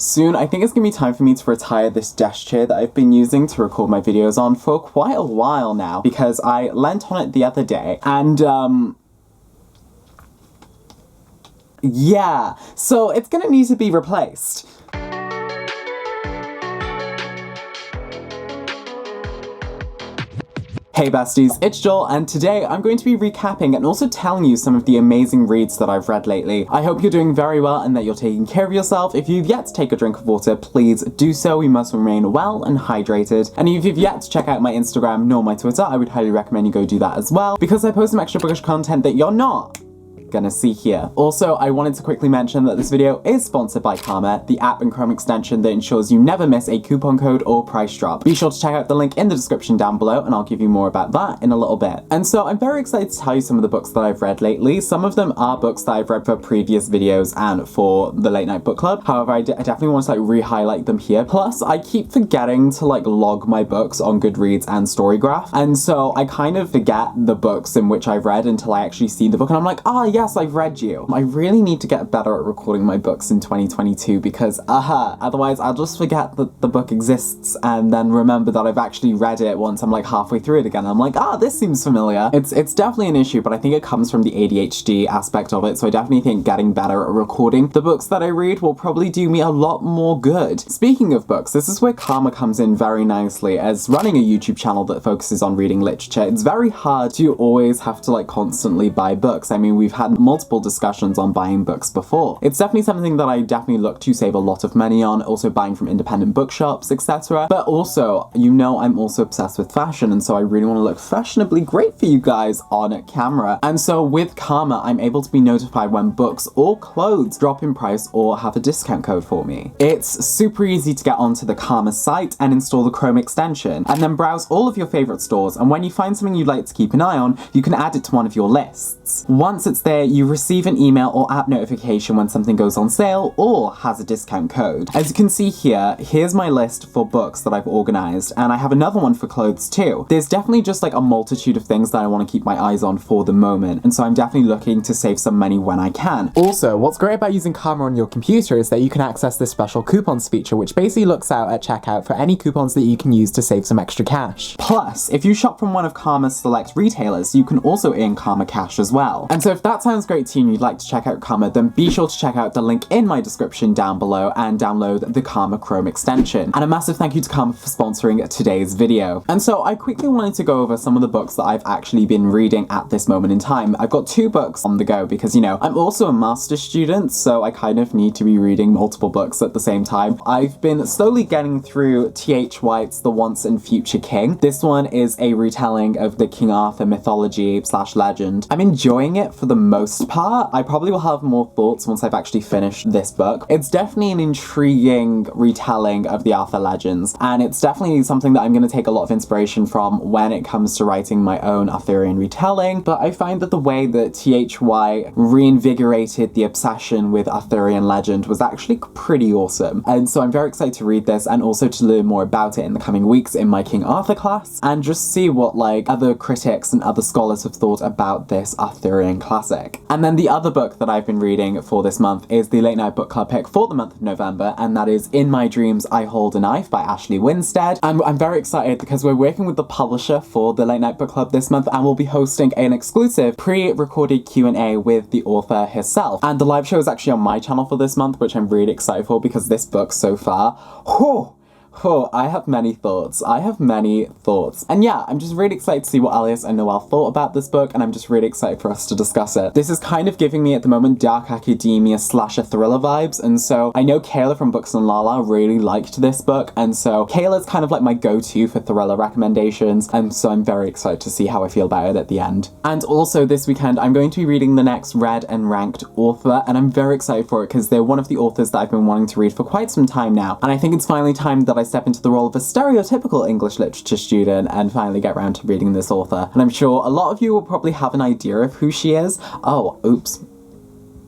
Soon, I think it's gonna be time for me to retire this desk chair that I've been using to record my videos on for quite a while now, because I leant on it the other day, and yeah, so it's gonna need to be replaced. Hey besties, it's Joel, and today I'm going to be recapping and also telling you some of the amazing reads that I've read lately. I hope you're doing very well and that you're taking care of yourself. If you've yet to take a drink of water, please do so. We must remain well and hydrated. And if you've yet to check out my Instagram nor my Twitter, I would highly recommend you go do that as well, because I post some extra bookish content that you're not gonna see here. Also, I wanted to quickly mention that this video is sponsored by Karma, the app and Chrome extension that ensures you never miss a coupon code or price drop. Be sure to check out the link in the description down below, and I'll give you more about that in a little bit. And so I'm very excited to tell you some of the books that I've read lately. Some of them are books that I've read for previous videos and for the Late Night Book Club. However, I definitely want to re-highlight them here. Plus, I keep forgetting to log my books on Goodreads and Storygraph, and so I kind of forget the books in which I've read until I actually see the book, and I'm like, ah, yes, I've read you. I really need to get better at recording my books in 2022 because, otherwise I'll just forget that the book exists and then remember that I've actually read it once I'm halfway through it again. I'm like, this seems familiar. It's definitely an issue, but I think it comes from the ADHD aspect of it, so I definitely think getting better at recording the books that I read will probably do me a lot more good. Speaking of books, this is where Karma comes in very nicely. As running a YouTube channel that focuses on reading literature, it's very hard to always have to constantly buy books. I mean, we've had multiple discussions on buying books before. It's definitely something that I definitely look to save a lot of money on, also buying from independent bookshops, etc. But also, I'm also obsessed with fashion, and so I really want to look fashionably great for you guys on camera. And so with Karma, I'm able to be notified when books or clothes drop in price or have a discount code for me. It's super easy to get onto the Karma site and install the Chrome extension, and then browse all of your favorite stores, and when you find something you'd like to keep an eye on, you can add it to one of your lists. Once it's there, you receive an email or app notification when something goes on sale or has a discount code. As you can see here, here's my list for books that I've organized, and I have another one for clothes too. There's definitely just a multitude of things that I want to keep my eyes on for the moment, and so I'm definitely looking to save some money when I can. Also, what's great about using Karma on your computer is that you can access this special coupons feature, which basically looks out at checkout for any coupons that you can use to save some extra cash. Plus, if you shop from one of Karma's select retailers, you can also earn Karma cash as well. And so if that sounds great to you and you'd like to check out Karma, then be sure to check out the link in my description down below and download the Karma Chrome extension. And a massive thank you to Karma for sponsoring today's video. And so I quickly wanted to go over some of the books that I've actually been reading at this moment in time. I've got 2 books on the go because, I'm also a master's student, so I kind of need to be reading multiple books at the same time. I've been slowly getting through T.H. White's The Once and Future King. This one is a retelling of the King Arthur mythology / legend. I'm enjoying it for the most part. I probably will have more thoughts once I've actually finished this book. It's definitely an intriguing retelling of the Arthur legends, and it's definitely something that I'm going to take a lot of inspiration from when it comes to writing my own Arthurian retelling. But I find that the way that T.H. White reinvigorated the obsession with Arthurian legend was actually pretty awesome, and so I'm very excited to read this and also to learn more about it in the coming weeks in my King Arthur class, and just see what other critics and other scholars have thought about this Arthurian classic. And then the other book that I've been reading for this month is the Late Night Book Club pick for the month of November, and that is In My Dreams I Hold a Knife by Ashley Winstead. I'm very excited because we're working with the publisher for the Late Night Book Club this month, and we'll be hosting an exclusive pre-recorded Q&A with the author herself. And the live show is actually on my channel for this month, which I'm really excited for because this book so far, I have many thoughts. And yeah, I'm just really excited to see what Alice and Noelle thought about this book, and I'm just really excited for us to discuss it. This is kind of giving me at the moment dark academia / a thriller vibes, and so I know Kayla from Books and Lala really liked this book, and so Kayla's kind of my go-to for thriller recommendations, and so I'm very excited to see how I feel about it at the end. And also this weekend, I'm going to be reading the next read and ranked author, and I'm very excited for it because they're one of the authors that I've been wanting to read for quite some time now, and I think it's finally time that I step into the role of a stereotypical English literature student and finally get around to reading this author. And I'm sure a lot of you will probably have an idea of who she is. Oh, oops.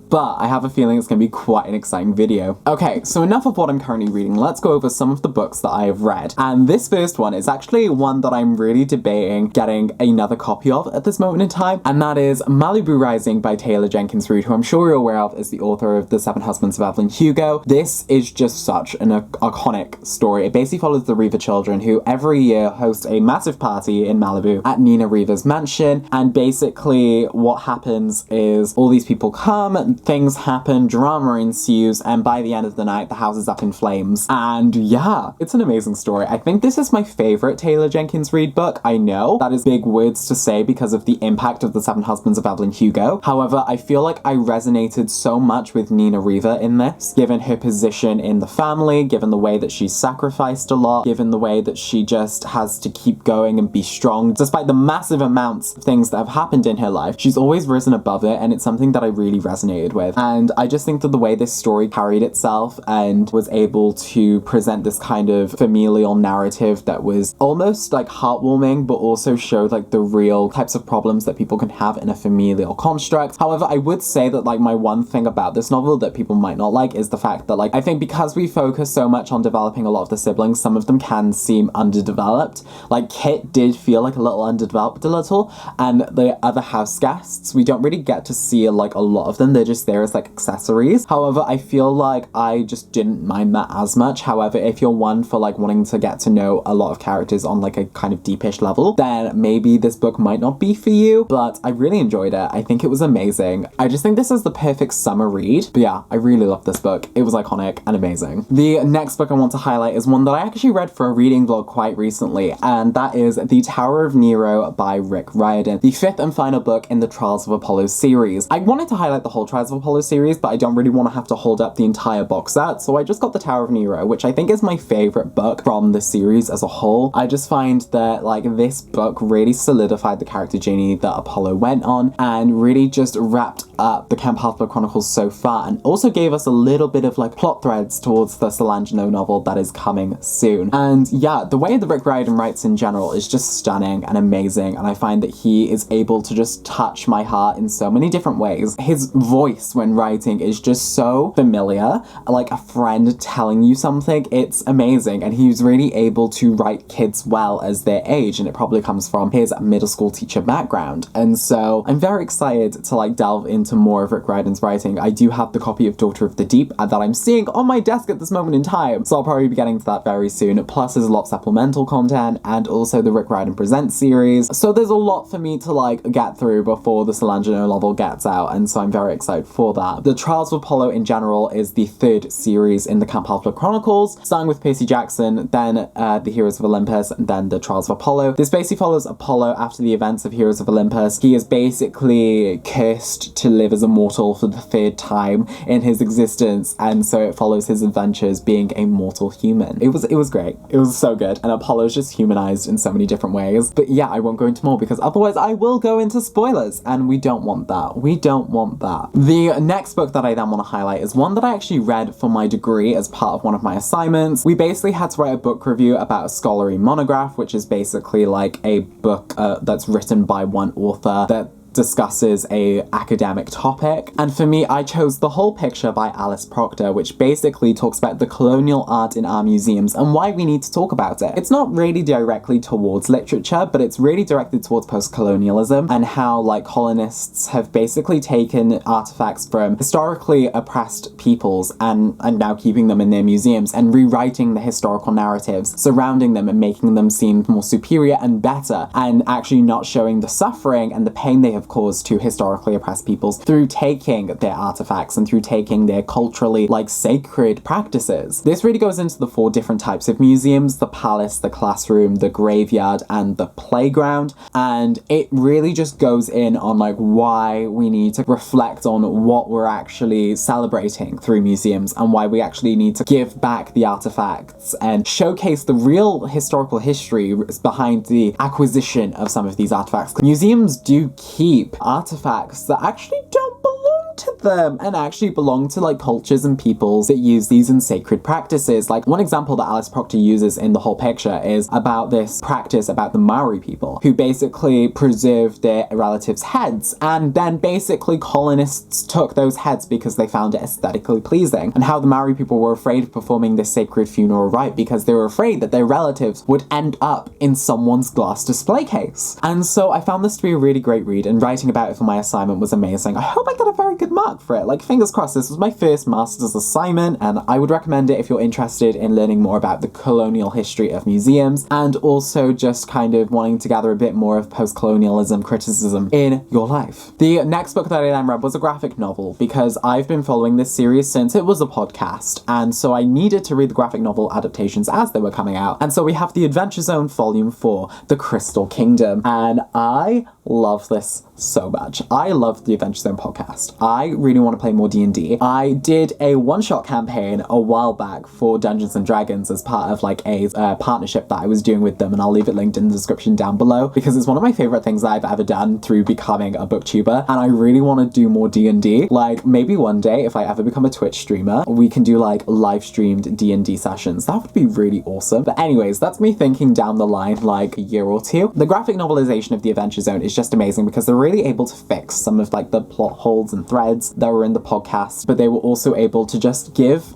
but I have a feeling it's going to be quite an exciting video. Okay, so enough of what I'm currently reading. Let's go over some of the books that I have read. And this first one is actually one that I'm really debating getting another copy of at this moment in time, and that is Malibu Rising by Taylor Jenkins Reid, who I'm sure you're aware of as the author of The Seven Husbands of Evelyn Hugo. This is just such an iconic story. It basically follows the Reaver children, who every year host a massive party in Malibu at Nina Reaver's mansion, and basically what happens is all these people come, things happen, drama ensues, and by the end of the night the house is up in flames. And yeah, it's an amazing story. I think this is my favorite Taylor Jenkins Reid book. I know that is big words to say because of the impact of The Seven Husbands of Evelyn Hugo. However, I feel like I resonated so much with Nina Reaver in this, given her position in the family, given the way that she's sacrificed a lot, given the way that she just has to keep going and be strong despite the massive amounts of things that have happened in her life. She's always risen above it, and it's something that I really resonated with. And I just think that the way this story carried itself and was able to present this kind of familial narrative that was almost like heartwarming, but also showed like the real types of problems that people can have in a familial construct. However, I would say that like my one thing about this novel that people might not like is the fact that like I think because we focus so much on developing a lot of the siblings, some of them can seem underdeveloped. Like Kit did feel like a little underdeveloped a little, and the other house guests, we don't really get to see like a lot of them. They're just there as like accessories. However, I feel like I just didn't mind that as much. However, if you're one for like wanting to get to know a lot of characters on like a kind of deepish level, then maybe this book might not be for you, but I really enjoyed it. I think it was amazing. I just think this is the perfect summer read. But yeah, I really love this book. It was iconic and amazing. The next book I want to highlight is one that I actually read for a reading vlog quite recently, and that is The Tower of Nero by Rick Riordan, the fifth and final book in the Trials of Apollo series. I wanted to highlight the whole Trials of Apollo series, but I don't really want to have to hold up the entire box set, so I just got The Tower of Nero, which I think is my favorite book from the series as a whole. I just find that like this book really solidified the character journey that Apollo went on and really just wrapped up the Camp Half Blood Chronicles so far, and also gave us a little bit of like plot threads towards the Solangelo novel that is coming soon. And yeah, the way that Rick Riordan writes in general is just stunning and amazing, and I find that he is able to just touch my heart in so many different ways. His voice when writing is just so familiar, like a friend telling you something. It's amazing, and he's really able to write kids well as their age, and it probably comes from his middle school teacher background. And so I'm very excited to like delve into more of Rick Riordan's writing. I do have the copy of Daughter of the Deep that I'm seeing on my desk at this moment in time, so I'll probably be getting to that very soon. Plus there's a lot of supplemental content and also the Rick Riordan Presents series, so there's a lot for me to like get through before the Solangelo novel gets out, and so I'm very excited for that. The Trials of Apollo in general is the third series in the Camp Half Blood Chronicles, starting with Percy Jackson, then the Heroes of Olympus, and then the Trials of Apollo. This basically follows Apollo after the events of Heroes of Olympus. He is basically cursed to live as a mortal for the third time in his existence, and so it follows his adventures being a mortal human. It was great. It was so good, and Apollo's just humanized in so many different ways. But yeah, I won't go into more because otherwise I will go into spoilers, and we don't want that. We don't want that. The next book that I then want to highlight is one that I actually read for my degree as part of one of my assignments. We basically had to write a book review about a scholarly monograph, which is basically like a book that's written by one author that discusses a academic topic. And for me, I chose The Whole Picture by Alice Proctor, which basically talks about the colonial art in our museums and why we need to talk about it. It's not really directly towards literature, but it's really directed towards post-colonialism and how like colonists have basically taken artifacts from historically oppressed peoples and now keeping them in their museums and rewriting the historical narratives surrounding them and making them seem more superior and better, and actually not showing the suffering and the pain they have caused to historically oppressed peoples through taking their artifacts and through taking their culturally like sacred practices. This really goes into the 4 different types of museums: the palace, the classroom, the graveyard, and the playground. And it really just goes in on like why we need to reflect on what we're actually celebrating through museums and why we actually need to give back the artifacts and showcase the real historical history behind the acquisition of some of these artifacts. Museums do keep artifacts that actually don't belong to them and actually belong to like cultures and peoples that use these in sacred practices. Like one example that Alice Proctor uses in the whole picture is about this practice about the Maori people who basically preserved their relatives' heads, and then basically colonists took those heads because they found it aesthetically pleasing, and how the Maori people were afraid of performing this sacred funeral rite because they were afraid that their relatives would end up in someone's glass display case. And so I found this to be a really great read, and writing about it for my assignment was amazing. I hope I got a very good mark for it. Like, fingers crossed. This was my first master's assignment, and I would recommend it if you're interested in learning more about the colonial history of museums, and also just kind of wanting to gather a bit more of post-colonialism criticism in your life. The next book that I then read was a graphic novel, because I've been following this series since it was a podcast, and so I needed to read the graphic novel adaptations as they were coming out. And so we have The Adventure Zone Volume 4, The Crystal Kingdom, and I love this so much. I love the Adventure Zone podcast. I really want to play more D&D. I did a one-shot campaign a while back for Dungeons & Dragons as part of like a partnership that I was doing with them, and I'll leave it linked in the description down below, because it's one of my favorite things that I've ever done through becoming a booktuber, and I really want to do more D&D. Like, maybe one day, if I ever become a Twitch streamer, we can do like live-streamed D&D sessions. That would be really awesome. But anyways, that's me thinking down the line, like a year or two. The graphic novelization of The Adventure Zone is just amazing because they're really able to fix some of like the plot holes and threads that were in the podcast, but they were also able to just give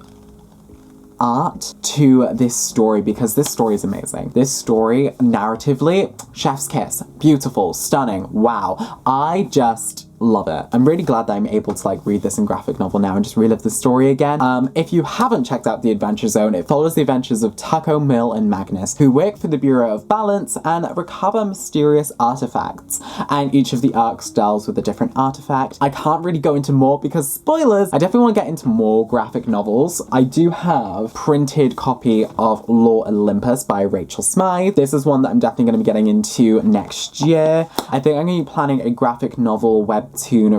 art to this story, because this story is amazing. This story, narratively, chef's kiss, beautiful, stunning, wow. I just love it. I'm really glad that I'm able to like read this in graphic novel now and just relive the story again. If you haven't checked out The Adventure Zone, it follows the adventures of Tucko, Mill, and Magnus, who work for the Bureau of Balance and recover mysterious artifacts. And each of the arcs deals with a different artifact. I can't really go into more because spoilers. I definitely want to get into more graphic novels. I do have a printed copy of Lore Olympus by Rachel Smythe. This is one that I'm definitely going to be getting into next year. I think I'm going to be planning a graphic novel webtoon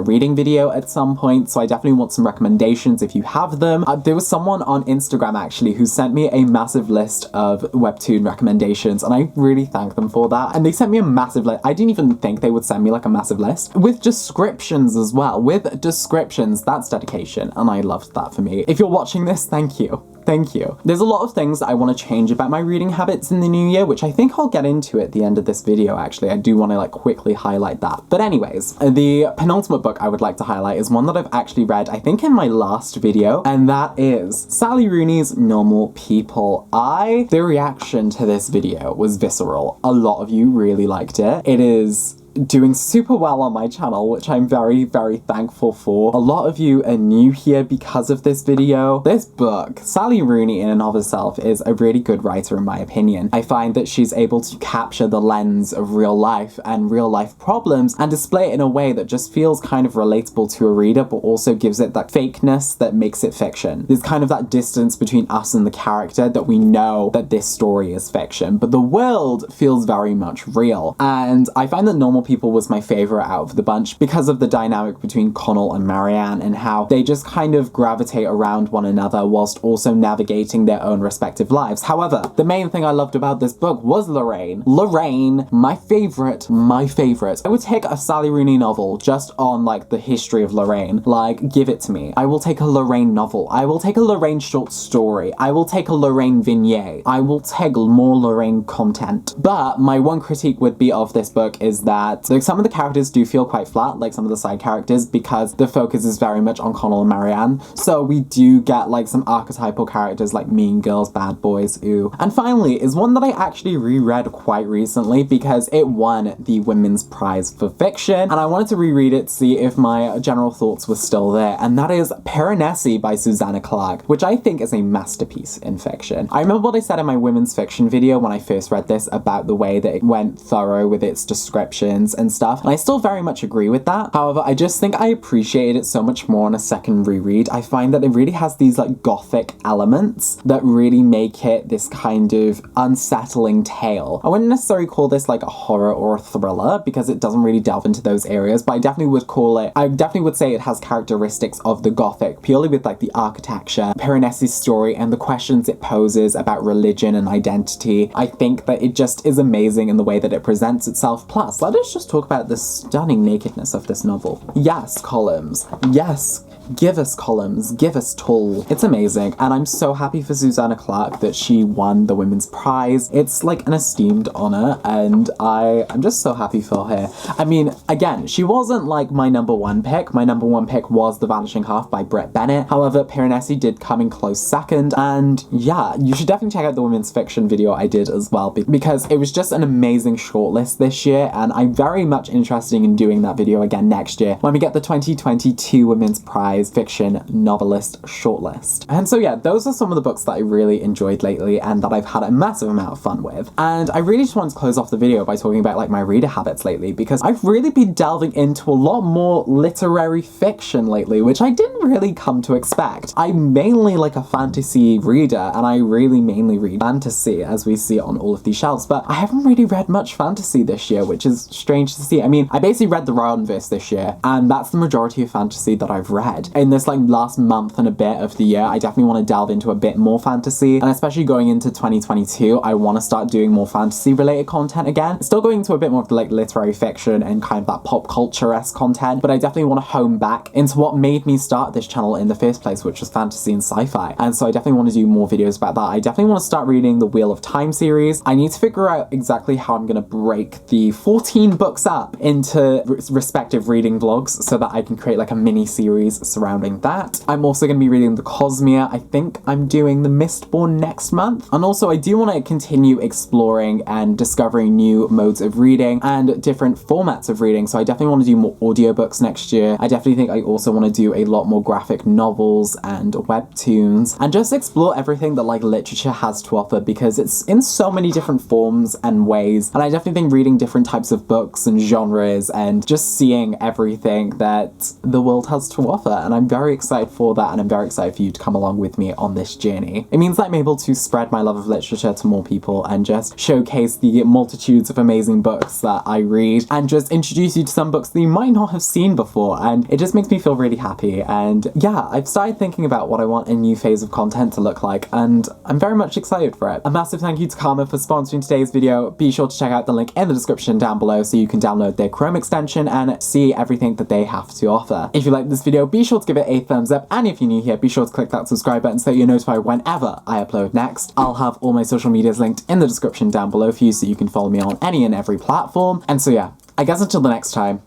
reading video at some point, so I definitely want some recommendations if you have them. There was someone on Instagram actually who sent me a massive list of webtoon recommendations, and I really thank them for that. And they sent me a massive list. I didn't even think they would send me like a massive list with descriptions as well. With descriptions, that's dedication, and I loved that for me. If you're watching this, thank you. Thank you. There's a lot of things that I want to change about my reading habits in the new year, which I think I'll get into at the end of this video, actually. I do want to like quickly highlight that. But anyways, the penultimate book I would like to highlight is one that I've actually read, I think in my last video, and that is Sally Rooney's Normal People. The reaction to this video was visceral. A lot of you really liked it. It is doing super well on my channel, which I'm very, very thankful for. A lot of you are new here because of this video. This book, Sally Rooney in and of herself, is a really good writer in my opinion. I find that she's able to capture the lens of real life and real life problems and display it in a way that just feels kind of relatable to a reader, but also gives it that fakeness that makes it fiction. There's kind of that distance between us and the character that we know that this story is fiction, but the world feels very much real. And I find that Normal People was my favorite out of the bunch because of the dynamic between Connell and Marianne and how they just kind of gravitate around one another whilst also navigating their own respective lives. However, the main thing I loved about this book was Lorraine. Lorraine, my favorite. I would take a Sally Rooney novel just on like the history of Lorraine. Like, give it to me. I will take a Lorraine novel. I will take a Lorraine short story. I will take a Lorraine vignette. I will take more Lorraine content. But my one critique would be of this book is that like some of the characters do feel quite flat, like some of the side characters, because the focus is very much on Connell and Marianne. So we do get like some archetypal characters like mean girls, bad boys, ooh. And finally is one that I actually reread quite recently because it won the Women's Prize for Fiction, and I wanted to reread it to see if my general thoughts were still there, and that is Perennesse by Susanna Clarke, which I think is a masterpiece in fiction. I remember what I said in my women's fiction video when I first read this about the way that it went thorough with its descriptions and stuff, and I still very much agree with that. However, I just think I appreciated it so much more on a second reread. I find that it really has these like gothic elements that really make it this kind of unsettling tale. I wouldn't necessarily call this like a horror or a thriller because it doesn't really delve into those areas, but I definitely would say it has characteristics of the gothic, purely with like the architecture, Perennesse's story, and the questions it poses about religion and identity. I think that it just is amazing in the way that it presents itself. Plus, let us let's just talk about the stunning nakedness of this novel. Yes, columns. Yes. Give us columns, give us tulle. It's amazing, and I'm so happy for Susanna Clarke that she won the Women's Prize. It's like an esteemed honor, and I'm just so happy for her. I mean, again, she wasn't like my number one pick. My number one pick was The Vanishing Half by Britt Bennett. However, Perennesse did come in close second, and yeah, you should definitely check out the women's fiction video I did as well, because it was just an amazing shortlist this year, and I'm very much interested in doing that video again next year when we get the 2022 Women's Prize fiction novelist shortlist. And so yeah, those are some of the books that I really enjoyed lately and that I've had a massive amount of fun with. And I really just wanted to close off the video by talking about like my reader habits lately, because I've really been delving into a lot more literary fiction lately, which I didn't really come to expect. I'm mainly like a fantasy reader, and I really mainly read fantasy as we see on all of these shelves, but I haven't really read much fantasy this year, which is strange to see. I mean, I basically read the Roundverse this year, and that's the majority of fantasy that I've read. In this like last month and a bit of the year, I definitely want to delve into a bit more fantasy, and especially going into 2022, I want to start doing more fantasy related content again. Still going into a bit more of the like literary fiction and kind of that pop culture-esque content, but I definitely want to hone back into what made me start this channel in the first place, which was fantasy and sci-fi. And so I definitely want to do more videos about that. I definitely want to start reading the Wheel of Time series. I need to figure out exactly how I'm going to break the 14 books up into respective reading vlogs so that I can create like a mini series surrounding that. I'm also going to be reading the Cosmere. I think I'm doing the Mistborn next month. And also I do want to continue exploring and discovering new modes of reading and different formats of reading. So I definitely want to do more audiobooks next year. I definitely think I also want to do a lot more graphic novels and webtoons and just explore everything that like literature has to offer, because it's in so many different forms and ways. And I definitely think reading different types of books and genres and just seeing everything that the world has to offer. And I'm very excited for that, and I'm very excited for you to come along with me on this journey. It means that I'm able to spread my love of literature to more people and just showcase the multitudes of amazing books that I read and just introduce you to some books that you might not have seen before, and it just makes me feel really happy. And yeah, I've started thinking about what I want a new phase of content to look like, and I'm very much excited for it. A massive thank you to Karma for sponsoring today's video. Be sure to check out the link in the description down below so you can download their Chrome extension and see everything that they have to offer. If you like this video, be sure to give it a thumbs up, and if you're new here, be sure to click that subscribe button so you're notified whenever I upload next. I'll have all my social medias linked in the description down below for you so you can follow me on any and every platform. And so yeah, I guess until the next time,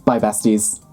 bye besties.